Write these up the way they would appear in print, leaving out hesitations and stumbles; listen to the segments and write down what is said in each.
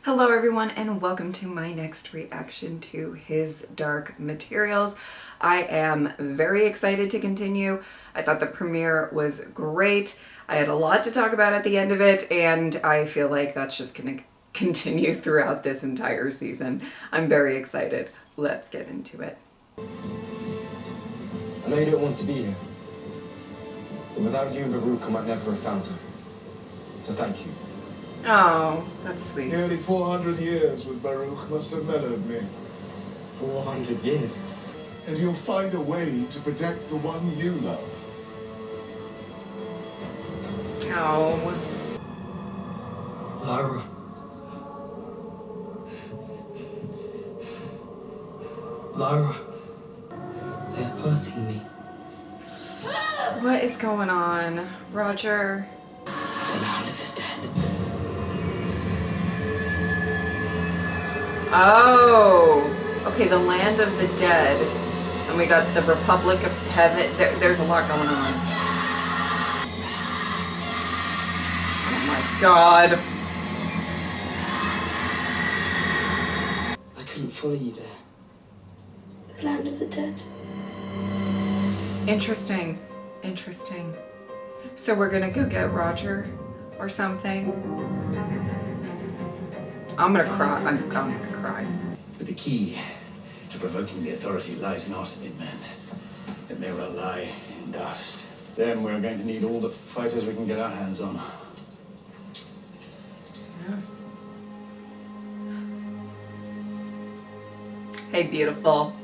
Hello everyone and welcome to my next reaction to His Dark Materials. I am very excited to continue. I thought the premiere was great. I had a lot to talk about at the end of it, and I feel like that's just gonna continue throughout this entire season. I'm very excited. Let's get into it. I know you don't want to be here, but without you and Baruch, I might never have found her. So thank you. Oh, that's sweet. Nearly 400 years with Baruch must have mellowed me. 400 years? And you'll find a way to protect the one you love. Oh. Lyra. Lyra. They're hurting me. What is going on, Roger? The land of the dead. Oh, okay, the land of the dead. And we got the Republic of Heaven. There's a lot going on. Oh my god. I couldn't follow you there. The land of the dead. Interesting. Interesting. So we're gonna go get Roger or something. I'm gonna cry. I'm gonna cry. But the key to provoking the authority lies not in men. It may well lie in dust. Then we're going to need all the fighters we can get our hands on. Yeah. Hey, beautiful.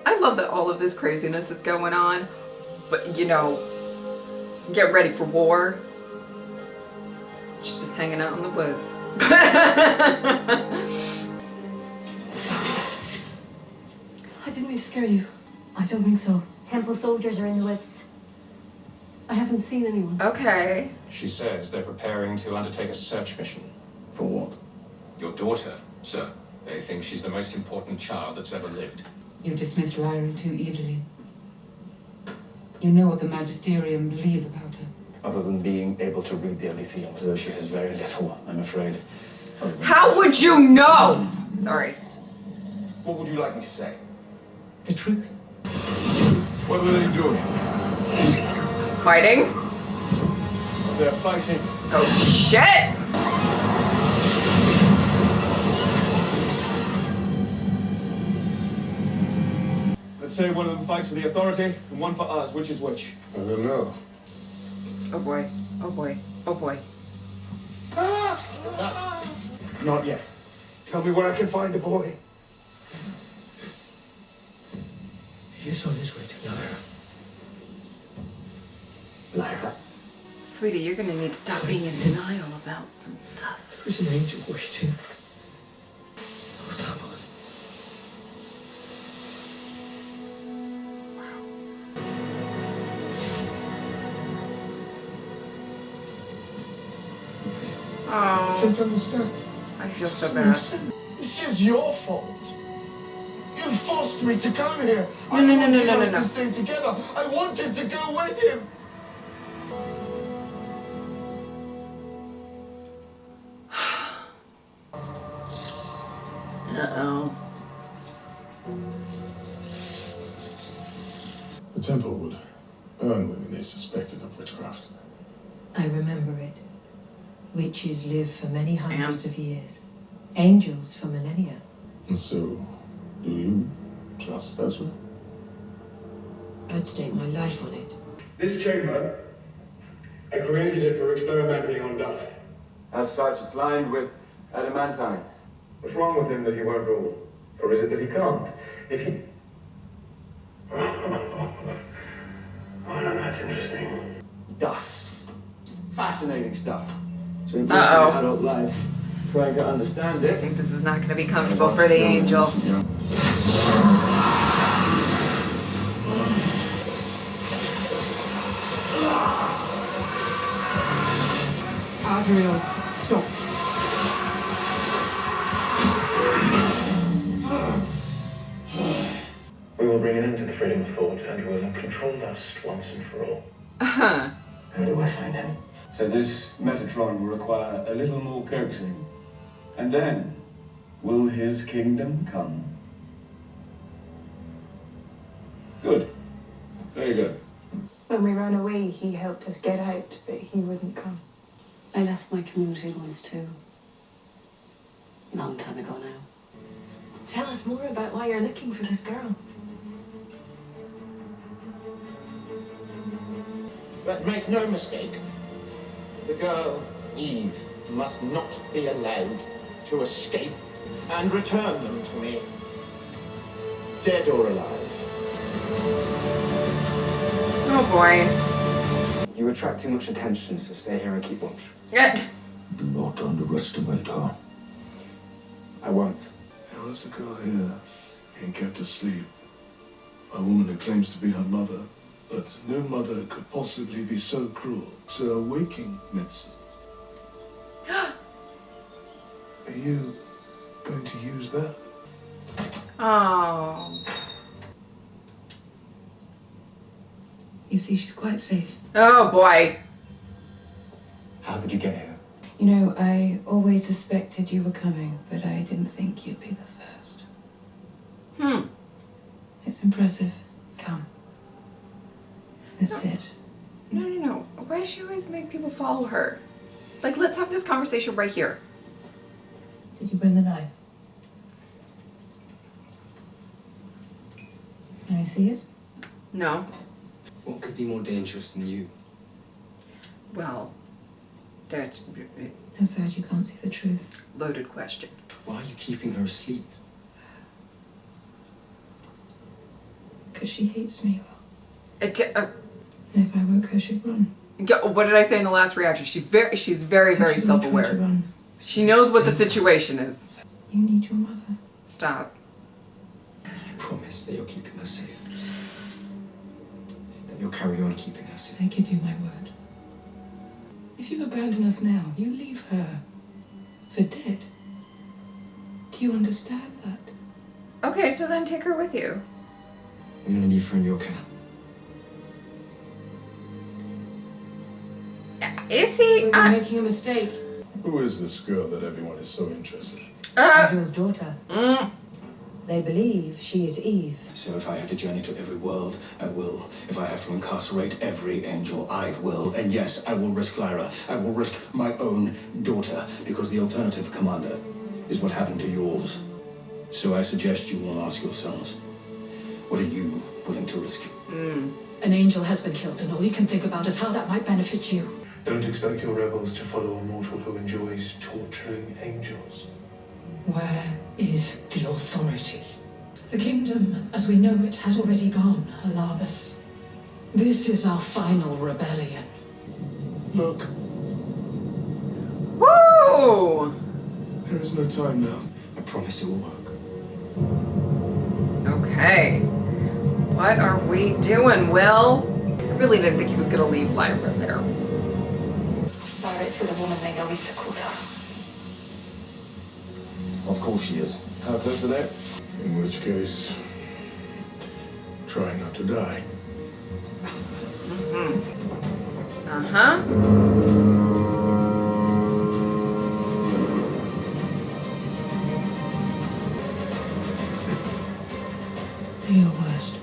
I love that all of this craziness is going on, but you know, get ready for war. She's just hanging out in the woods. I didn't mean to scare you. I don't think so. Temple soldiers are in the woods. I haven't seen anyone. Okay. She says they're preparing to undertake a search mission. For what? Your daughter, sir. They think she's the most important child that's ever lived. You dismissed Lyra too easily. You know what the Magisterium believe about her. Other than being able to read the Elysium, though she has very little, I'm afraid. How would you know? Sorry. What would you like me to say? The truth. What are they doing? Fighting? They're fighting. Oh shit! Let's say one of them fights for the authority and one for us. Which is which? I don't know. Oh boy. Oh boy. Oh boy. Not yet. Tell me where I can find the boy. He is on his way to Lyra. Lyra. Sweetie, you're gonna need to stop being in denial about some stuff. There's an angel waiting. Both of us. I Oh, don't understand. I feel so Doesn't bad. make sense. This is your fault. You forced me to come here. No. I wanted us to stay together. I wanted to go with him. Uh-oh. The temple would burn women they suspected of witchcraft. I remember it. Witches live for many hundreds of years. Angels for millennia. And so, do you trust Ezra? I'd stake my life on it. This chamber, I created it for experimenting on dust. As such, it's lined with adamantine. What's wrong with him that he won't rule? Or is it that he can't? If he... Oh, no, that's interesting. Dust. Fascinating stuff. So in Uh-oh. adult life, trying to understand I it. think this is not gonna be comfortable for the angel. Azrael, stop. We will bring an end to the freedom of thought, and will control lust once and for all. Uh-huh. How do I find out? So this Metatron will require a little more coaxing. And then, will his kingdom come? Good. Very good. When we ran away, he helped us get out, but he wouldn't come. I left my community once too. A long time ago now. Tell us more about why you're looking for this girl. But make no mistake, the girl, Eve, must not be allowed to escape, and return them to me, dead or alive. Oh boy. You attract too much attention, so stay here and keep watch. Do not underestimate her. I won't. There was a girl here being kept asleep. A woman who claims to be her mother, but no mother could possibly be so cruel. It's a waking medicine. Are you going to use that? Oh. You see, she's quite safe. Oh boy. How did you get here? You know, I always suspected you were coming, but I didn't think you'd be the first. It's impressive. Come. That's it. No. Why does she always make people follow her? Like, let's have this conversation right here. Did you bring the knife? Can I see it? No. What could be more dangerous than you? Well, that's I'm sad you can't see the truth. loaded question. Why are you keeping her asleep? Because she hates me. It, And if I woke her, she'd run. what did I say in the last reaction? She's very She wouldn't try to self-aware. run. She knows what the situation is. You need your mother. Stop. You promise that you're keeping her safe. That you'll carry on keeping her safe. I give you my word. If you abandon us now, you leave her for dead. Do you understand that? Okay, so then take her with you. I'm gonna leave her in your care. Is he? We're making a mistake. Who is this girl that everyone is so interested in? Israel's daughter. Mm. They believe she is Eve. So if I have to journey to every world, I will. If I have to incarcerate every angel, I will. And yes, I will risk Lyra. I will risk my own daughter, because the alternative, Commander, is what happened to yours. So I suggest you all ask yourselves, what are you willing to risk? An angel has been killed, and all you can think about is how that might benefit you. Don't expect your rebels to follow a mortal who enjoys torturing angels. Where is the authority? The kingdom, as we know it, has already gone, Alabas. This is our final rebellion. Look, Woo! there is no time now. I promise it will work. Okay. What are we doing, Will? I really didn't think he was gonna leave Lyra there. Lyra is with a woman they know is Sakura. Of course she is. How close are they? In which case, try not to die. Uh-huh. Do your worst.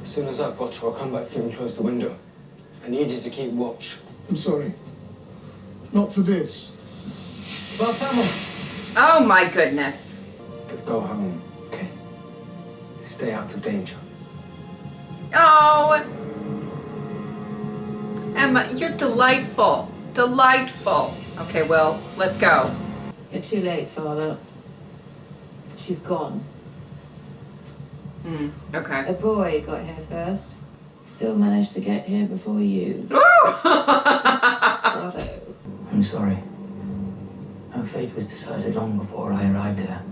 As soon as I've got you, I'll come back here and close the window. I need you to keep watch. I'm sorry. Not for this. Vamos! Oh my goodness. But go home, okay? Stay out of danger. Oh! Emma, you're delightful. Delightful. Okay, Will, let's go. You're too late, Father. She's gone. Okay. A boy got here first. Still managed to get here before you. Bravo. I'm sorry. Her fate was decided long before I arrived here.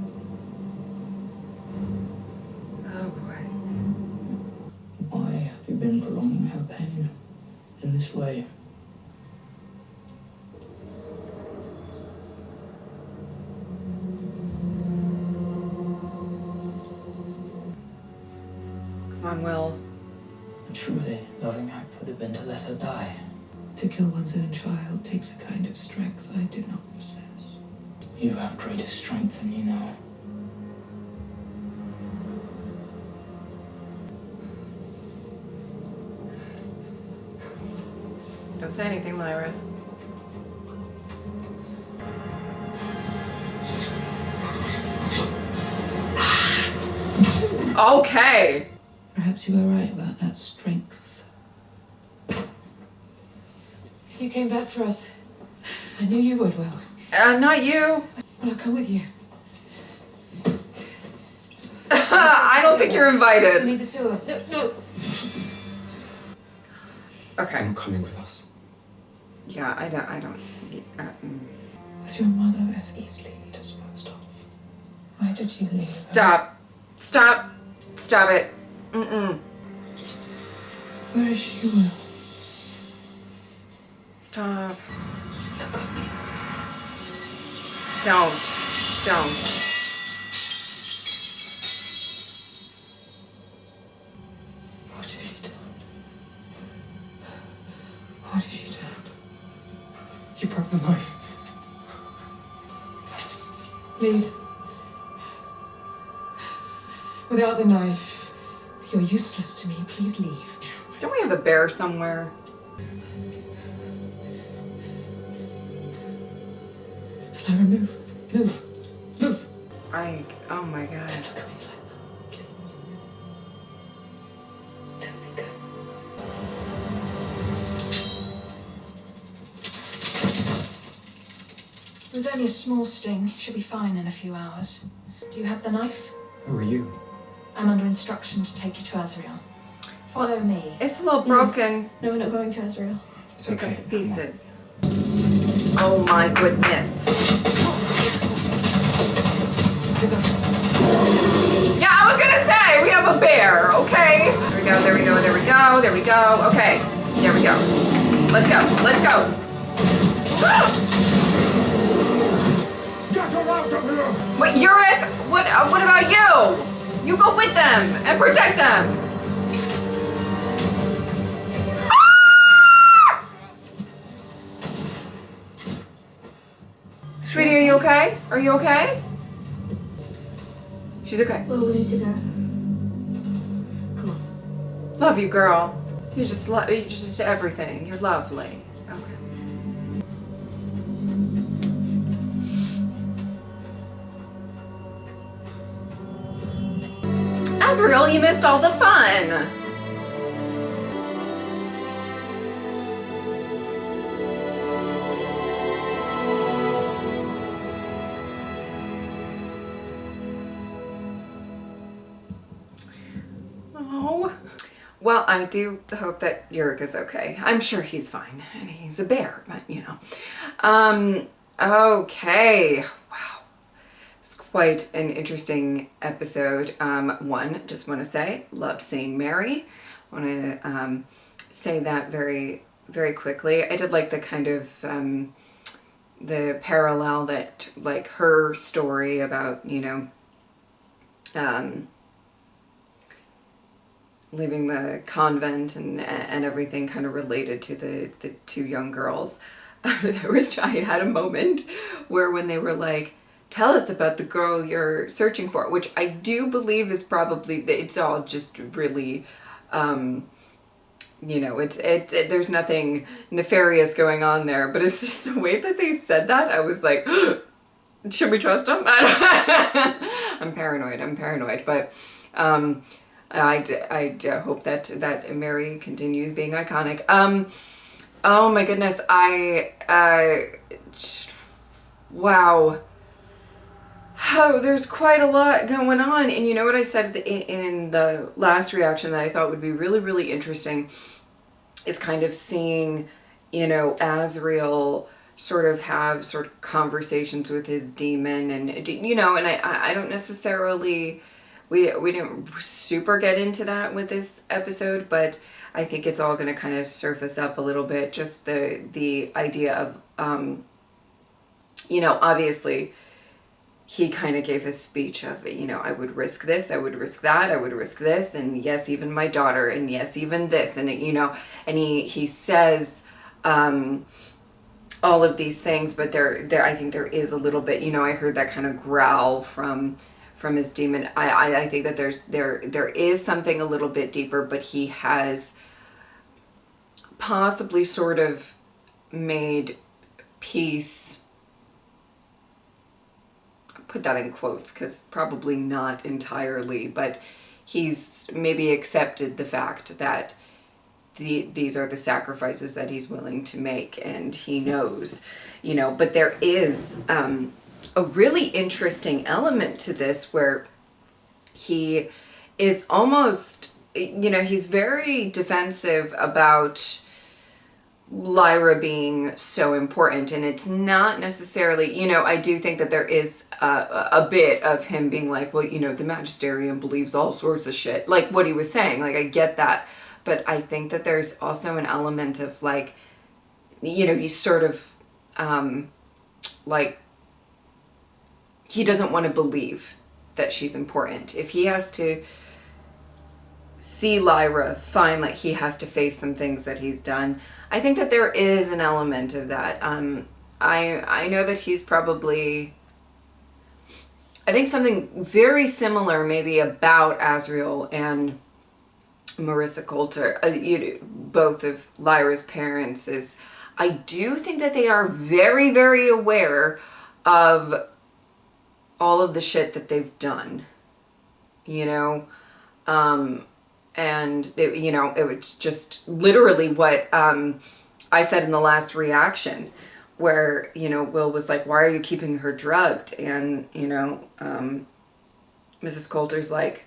Oh boy. Why have you been prolonging her pain in this way? on, Will. A truly loving act would have been to let her die. To kill one's own child takes a kind of strength I do not possess. You have greater strength than you know. Don't say anything, Lyra. Okay. Perhaps you were right about that strength. You came back for us. I knew you would, Will. Not you. Will I come with you? I don't think you're We invited. need the two of us. No. Okay. I'm coming with us. Yeah, I don't. Was your mother as easily disposed of? Why did you leave her? Stop. Stop. Stop it. Mm-mm. Where is she, Will? Stop. Look at me. Don't. Don't. What has she done? What has she done? You broke the knife. Leave. Without the knife, you're useless to me. Please leave now. Don't we have a bear somewhere? Lara, move. Move. Move. Oh my god. Don't look at me like that, please. Let me go. It was only a small sting. She'll be fine in a few hours. Do you have the knife? Who are you? I'm under instruction to take you to Azrael. Follow me. It's a little broken. No, we're not going to Azrael. It's Pick okay. up the pieces. Oh my goodness. Yeah, I was gonna say, we have a bear, okay? There we go, there we go, there we go, there we go. Okay, there we go. Let's go, let's go. Get her out of here! Wait, Yurik, what about you? You go with them and protect them. Ah! Sweetie, are you okay? Are you okay? She's okay. Well, we need to go. Come on. Love you, girl. You're just everything. You're lovely. Okay. Azrael, you missed all the fun. Oh. Well, I do hope that Yurik is okay. I'm sure he's fine. And he's a bear, but you know. Okay. Wow. It's quite an interesting episode. One, just want to say, loved seeing Mary. I want to say that very, very quickly. I did like the kind of the parallel that, like, her story about, you know, leaving the convent and everything kind of related to the two young girls. I had a moment where when they were like, tell us about the girl you're searching for, which I do believe is probably, it's all just really, you know, there's nothing nefarious going on there, but it's just the way that they said that, I was like, should we trust them? I'm paranoid, but I hope that Mary continues being iconic. Oh my goodness, wow. Oh, there's quite a lot going on. And you know what I said in the last reaction that I thought would be really, really interesting is kind of seeing, you know, Azrael sort of have conversations with his demon, and, you know, and I don't necessarily, we didn't super get into that with this episode, but I think it's all going to kind of surface up a little bit, just the idea of, you know, obviously he kind of gave his speech of, you know, I would risk this, I would risk that, I would risk this, and yes, even my daughter, and yes, even this, and, you know, and he says all of these things, but there I think there is a little bit, you know, I heard that kind of growl from his demon. I think that there is something a little bit deeper, but he has possibly sort of made peace, put that in quotes because probably not entirely, but he's maybe accepted the fact that these are the sacrifices that he's willing to make, and he knows, you know. But there is a really interesting element to this where he is almost, you know, he's very defensive about Lyra being so important, and it's not necessarily, you know, I do think that there is a bit of him being like, well, you know, the Magisterium believes all sorts of shit, like what he was saying, like I get that, but I think that there's also an element of like, you know, he's sort of like, he doesn't want to believe that she's important. If he has to see Lyra, fine, like he has to face some things that he's done. I think that there is an element of that. I know that he's probably, I think something very similar maybe about Asriel and Marissa Coulter, both of Lyra's parents, is I do think that they are very, very aware of all of the shit that they've done, you know, and it, you know, it was just literally what I said in the last reaction, where, you know, Will was like, why are you keeping her drugged? And, you know, Mrs. Coulter's like,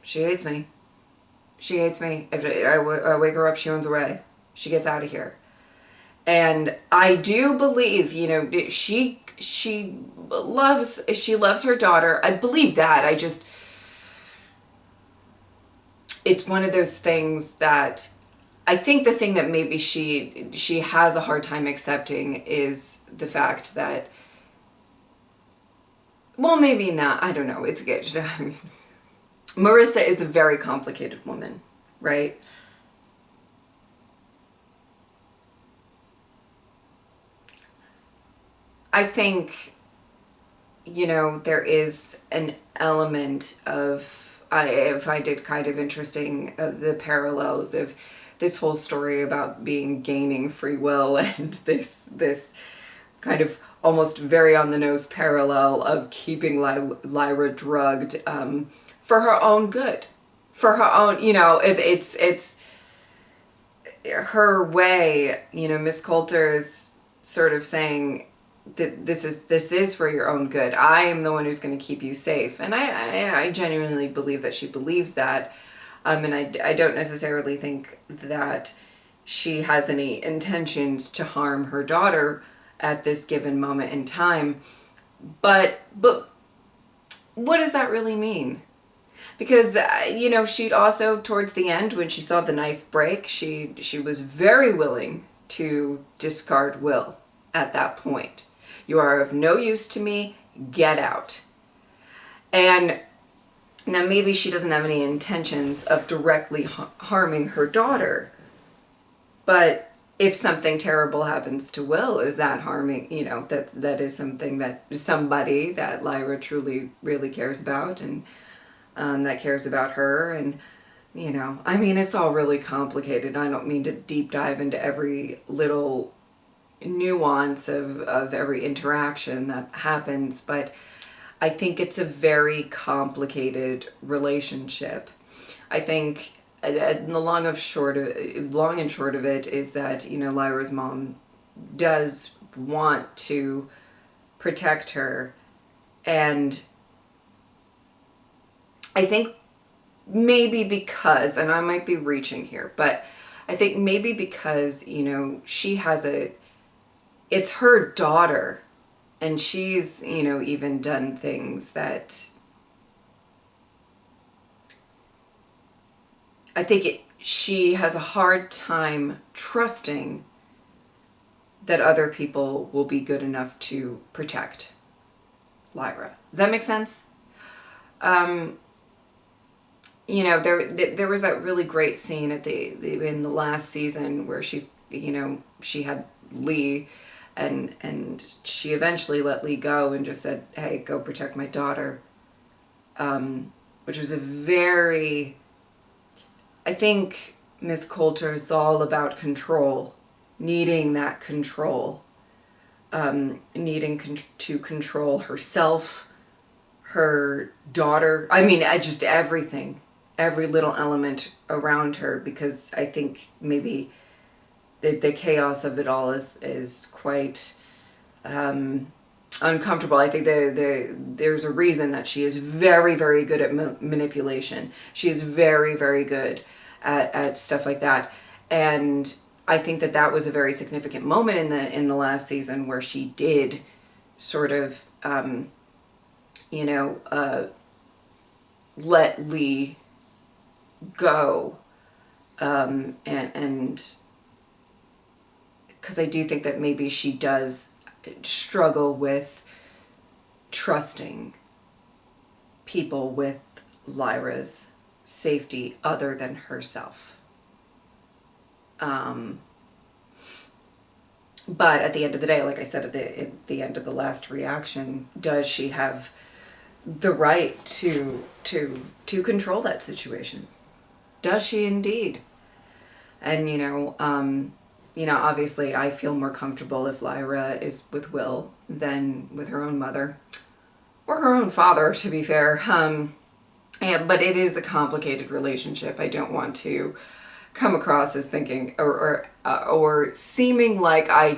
she hates me. She hates me. If I wake her up, she runs away. She gets out of here. And I do believe, you know, she loves her daughter. I believe that. I just, it's one of those things that I think the thing that maybe she has a hard time accepting is the fact that, well, maybe not. I don't know. It's good. I mean, Marissa is a very complicated woman, right? I think, you know, there is an element of, I find it kind of interesting, the parallels of this whole story about gaining free will and this kind of almost very on the nose parallel of keeping Lyra drugged for her own good, for her own, you know, it's her way, you know. Miss Coulter is sort of saying that this is for your own good. I am the one who's going to keep you safe, and I genuinely believe that she believes that, and I don't necessarily think that she has any intentions to harm her daughter at this given moment in time, but what does that really mean? Because, you know, she'd also, towards the end, when she saw the knife break, she was very willing to discard Will at that point. You are of no use to me, get out. And now maybe she doesn't have any intentions of directly harming her daughter, but if something terrible happens to Will, is that harming, you know, that is something that somebody that Lyra truly really cares about, and that cares about her. And, you know, I mean, it's all really complicated. I don't mean to deep dive into every little nuance of every interaction that happens, but I think it's a very complicated relationship. I think the long and short of it is that, you know, Lyra's mom does want to protect her, and I think maybe because, and I might be reaching here, but I think maybe because, you know, she has it's her daughter, and she's, you know, even done things that I think she has a hard time trusting that other people will be good enough to protect. Lyra. Does that make sense? You know, there was that really great scene at in the last season where she's, you know, she had Lee, and she eventually let Lee go and just said, "Hey, go protect my daughter," which was a very, I think Miss Coulter is all about control, needing that control, needing to control herself, her daughter. I mean, just everything, every little element around her, because I think maybe the chaos of it all is quite uncomfortable. I think there's a reason that she is very, very good at manipulation. She is very, very good at stuff like that. And I think that was a very significant moment in the last season where she did sort of, you know, let Lee go, and because I do think that maybe she does struggle with trusting people with Lyra's safety other than herself. But at the end of the day, like I said at the end of the last reaction, does she have the right to control that situation? Does she indeed? And you know, obviously I feel more comfortable if Lyra is with Will than with her own mother or her own father, to be fair. But it is a complicated relationship. I don't want to come across as thinking or seeming like I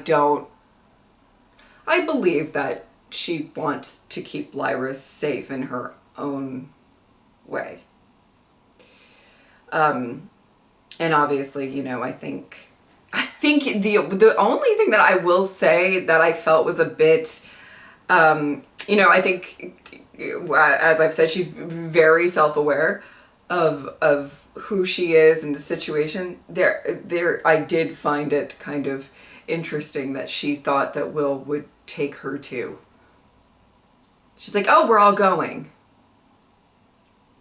believe that she wants to keep Lyra safe in her own way. And obviously, you know, I think the only thing that I will say that I felt was a bit, you know, I think, as I've said, she's very self-aware of who she is and the situation. I did find it kind of interesting that she thought that Will would take her too. She's like, "Oh, we're all going."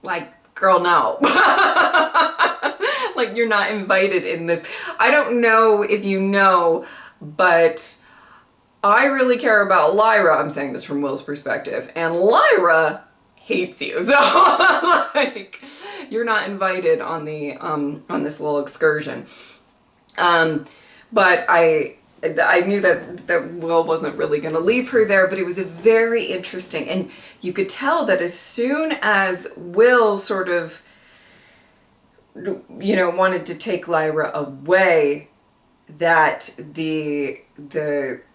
Like, girl, no. Like, you're not invited in this. I don't know if you know, but I really care about Lyra. I'm saying this from Will's perspective. And Lyra hates you. So, like, you're not invited on on this little excursion. But I knew that Will wasn't really going to leave her there, but it was a very interesting, and you could tell that as soon as Will sort of, you know, wanted to take Lyra away, that the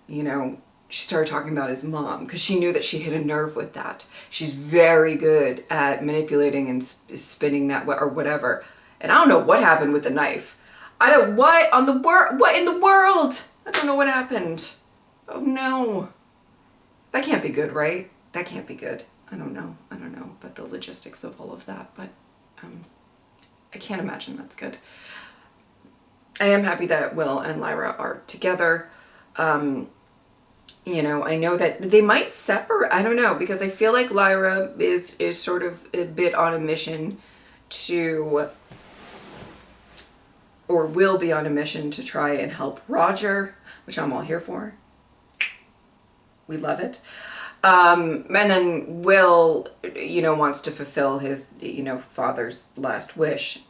you know, she started talking about his mom, because she knew that she hit a nerve with that. She's very good at manipulating and spinning that or whatever. And I don't know what happened with the knife. What in the world? I don't know what happened. Oh no. That can't be good, right? That can't be good. I don't know but the logistics of all of that, but I can't imagine that's good. I am happy that Will and Lyra are together. You know, I know that they might separate, I don't know, because I feel like Lyra is sort of a bit on a mission to, or will be on a mission to try and help Roger, which I'm all here for. We love it. And then Will, you know, wants to fulfill his, you know, father's last wish,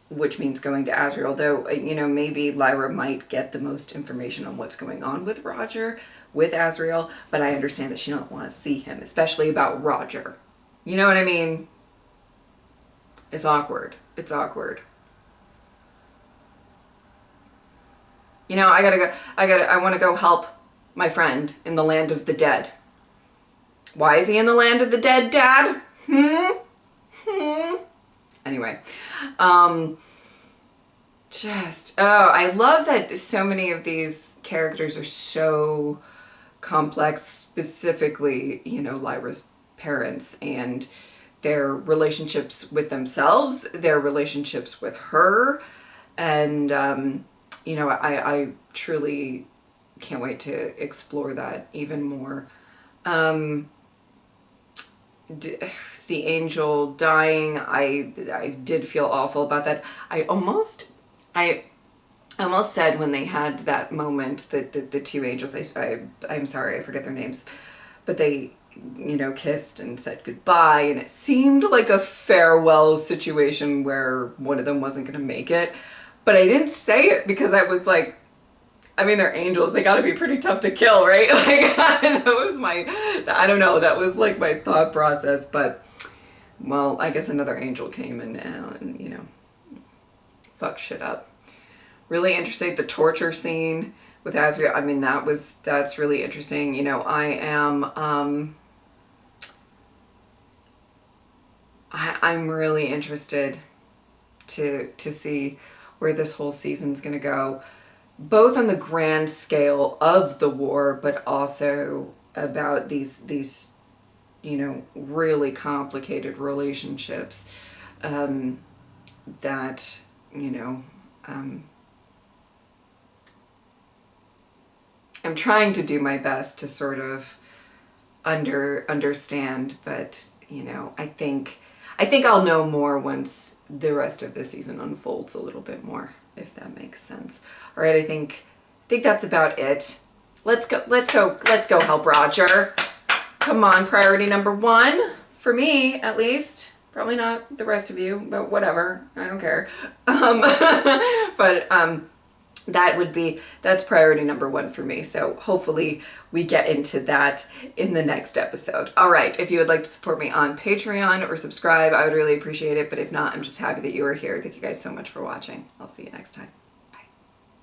which means going to Asriel, though, you know, maybe Lyra might get the most information on what's going on with Roger, with Asriel, but I understand that she don't want to see him, especially about Roger. You know what I mean? It's awkward. It's awkward. You know, I want to go help my friend in the land of the dead. Why is he in the land of the dead, Dad? Anyway, I love that so many of these characters are so complex, specifically, you know, Lyra's parents and their relationships with themselves, their relationships with her, and, you know, I truly can't wait to explore that even more. The angel dying, I did feel awful about that. I almost said when they had that moment that the two angels, I'm sorry, I forget their names, but they, you know, kissed and said goodbye, and it seemed like a farewell situation where one of them wasn't going to make it. But I didn't say it because I was like, I mean, they're angels. They got to be pretty tough to kill, right? Like, that was I don't know. That was like my thought process. But, well, I guess another angel came and you know, fucked shit up. Really interesting. The torture scene with Azriel. I mean, that's really interesting. You know, I'm really interested to see where this whole season's going to go, both on the grand scale of the war, but also about these you know, really complicated relationships that, you know, I'm trying to do my best to sort of understand, but, you know, I think I'll know more once the rest of the season unfolds a little bit more, if that makes sense. All right, I think that's about it. Let's go help Roger. Come on, priority number 1 for me, at least. Probably not the rest of you, but whatever. I don't care. That's priority number 1 for me. So hopefully we get into that in the next episode. All right. If you would like to support me on Patreon or subscribe, I would really appreciate it. But if not, I'm just happy that you are here. Thank you guys so much for watching. I'll see you next time.